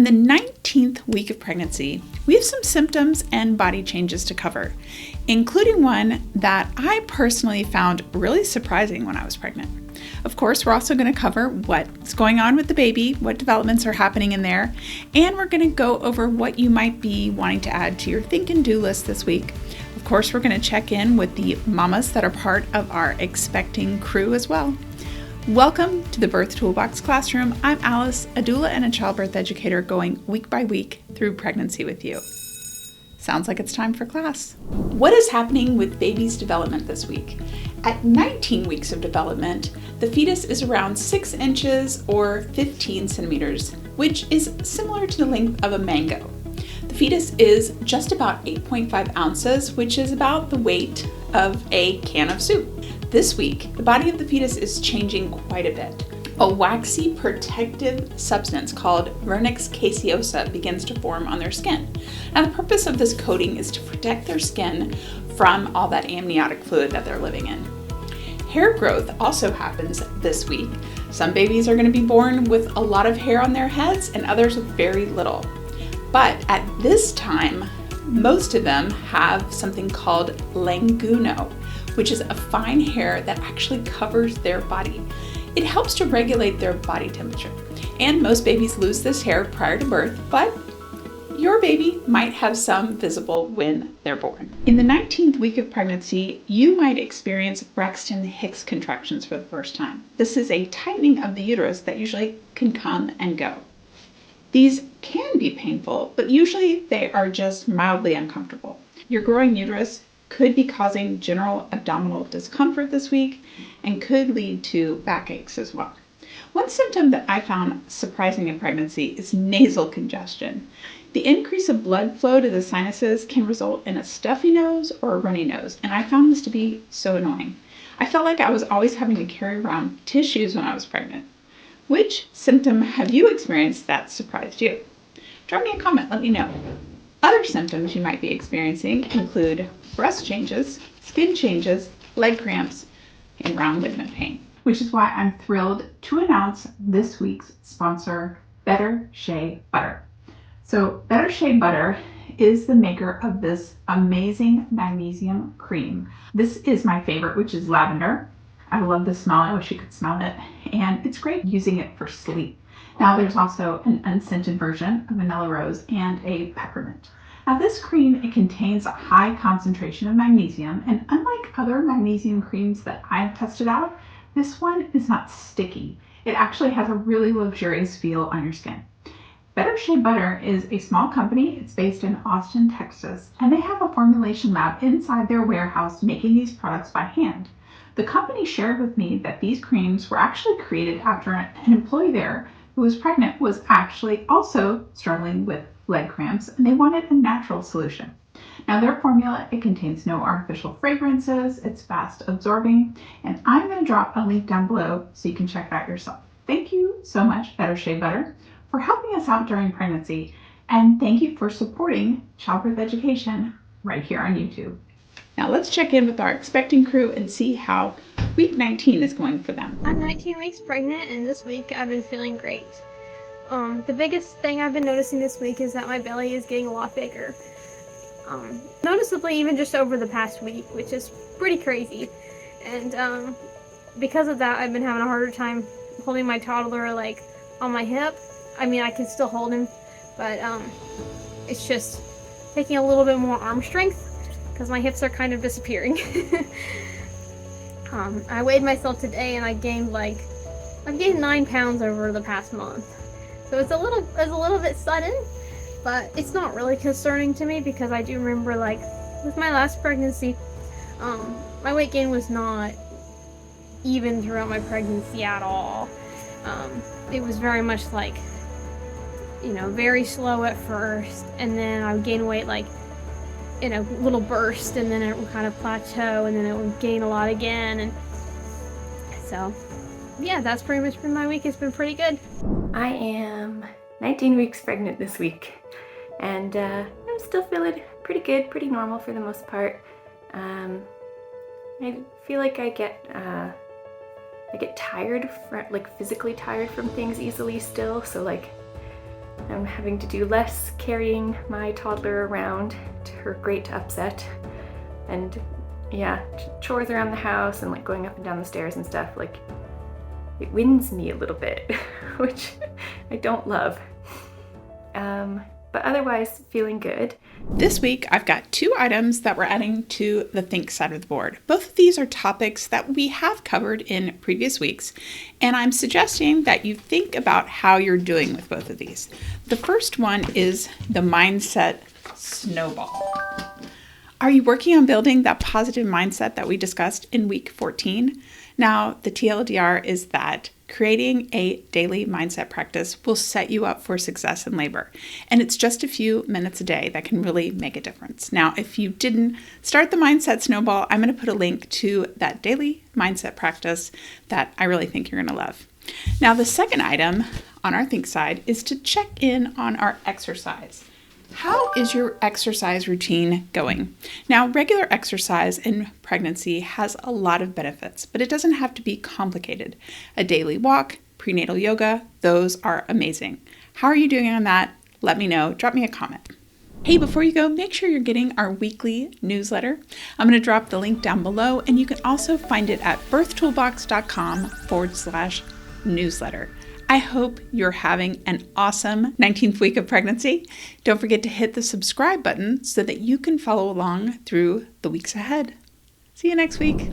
In the 19th week of pregnancy, we have some symptoms and body changes to cover, including one that I personally found really surprising when I was pregnant. Of course, we're also going to cover what's going on with the baby, what developments are happening in there, and we're going to go over what you might be wanting to add to your think and do list this week. Of course, we're going to check in with the mamas that are part of our expecting crew as well. Welcome to the Birth Toolbox Classroom. I'm Alice, a doula and a childbirth educator, going week by week through pregnancy with you. Sounds like it's time for class. What is happening with baby's development this week? At 19 weeks of development, the fetus is around 6 inches or 15 centimeters, which is similar to the length of a mango. The fetus is just about 8.5 ounces, which is about the weight of a can of soup. This week, the body of the fetus is changing quite a bit. A waxy protective substance called vernix caseosa begins to form on their skin. Now, the purpose of this coating is to protect their skin from all that amniotic fluid that they're living in. Hair growth also happens this week. Some babies are going to be born with a lot of hair on their heads and others with very little. But at this time, most of them have something called languno, which is a fine hair that actually covers their body. It helps to regulate their body temperature. And most babies lose this hair prior to birth, but your baby might have some visible when they're born. In the 19th week of pregnancy, you might experience Braxton Hicks contractions for the first time. This is a tightening of the uterus that usually can come and go. These can be painful, but usually they are just mildly uncomfortable. Your growing uterus could be causing general abdominal discomfort this week and could lead to backaches as well. One symptom that I found surprising in pregnancy is nasal congestion. The increase of blood flow to the sinuses can result in a stuffy nose or a runny nose, and I found this to be so annoying. I felt like I was always having to carry around tissues when I was pregnant. Which symptom have you experienced that surprised you? Drop me a comment, let me know. Other symptoms you might be experiencing include breast changes, skin changes, leg cramps, and round ligament pain. Which is why I'm thrilled to announce this week's sponsor, Better Shea Butter. So Better Shea Butter is the maker of this amazing magnesium cream. This is my favorite, which is lavender. I love the smell. I wish you could smell it. And it's great using it for sleep. Now there's also an unscented version of vanilla rose and a peppermint. Now this cream, it contains a high concentration of magnesium, and unlike other magnesium creams that I've tested out, this one is not sticky. It actually has a really luxurious feel on your skin. Better Shea Butter is a small company. It's based in Austin, Texas, and they have a formulation lab inside their warehouse making these products by hand. The company shared with me that these creams were actually created after an employee there who was pregnant was actually also struggling with leg cramps, and they wanted a natural solution. Now their formula, it contains no artificial fragrances, it's fast absorbing, and I'm going to drop a link down below so you can check it out yourself. Thank you so much, Better Shea Butter, for helping us out during pregnancy, and thank you for supporting childbirth education right here on YouTube. Now let's check in with our expecting crew and see how week 19 is going for them. I'm 19 weeks pregnant, and this week I've been feeling great. The biggest thing I've been noticing this week is that my belly is getting a lot bigger. Noticeably even just over the past week, which is pretty crazy. And because of that, I've been having a harder time holding my toddler like on my hip. I mean, I can still hold him, but it's just taking a little bit more arm strength because my hips are kind of disappearing. I weighed myself today and I've gained 9 pounds over the past month. So it's a little bit sudden, but it's not really concerning to me because I do remember with my last pregnancy, my weight gain was not even throughout my pregnancy at all. It was very much very slow at first, and then I would gain weight in a little burst, and then it would kind of plateau, and then it would gain a lot again. And so yeah, that's pretty much been my week. It's been pretty good. I am 19 weeks pregnant this week, and I'm still feeling pretty good, pretty normal for the most part. I feel like I get tired, physically tired from things easily still, so I'm having to do less carrying my toddler around, to her great upset. And yeah, chores around the house and like going up and down the stairs and stuff, like it wins me a little bit, which I don't love. But otherwise, feeling good. This week, I've got 2 items that we're adding to the Think side of the board. Both of these are topics that we have covered in previous weeks, and I'm suggesting that you think about how you're doing with both of these. The first one is the mindset snowball. Are you working on building that positive mindset that we discussed in week 14? Now, the TLDR is that creating a daily mindset practice will set you up for success in labor. And it's just a few minutes a day that can really make a difference. Now, if you didn't start the mindset snowball, I'm going to put a link to that daily mindset practice that I really think you're going to love. Now, the second item on our Think side is to check in on our exercise. How is your exercise routine going? Now, regular exercise in pregnancy has a lot of benefits, but it doesn't have to be complicated. A daily walk, prenatal yoga, those are amazing. How are you doing on that? Let me know. Drop me a comment. Hey, before you go, make sure you're getting our weekly newsletter. I'm going to drop the link down below, and you can also find it at birthtoolbox.com/newsletter. I hope you're having an awesome 19th week of pregnancy. Don't forget to hit the subscribe button so that you can follow along through the weeks ahead. See you next week.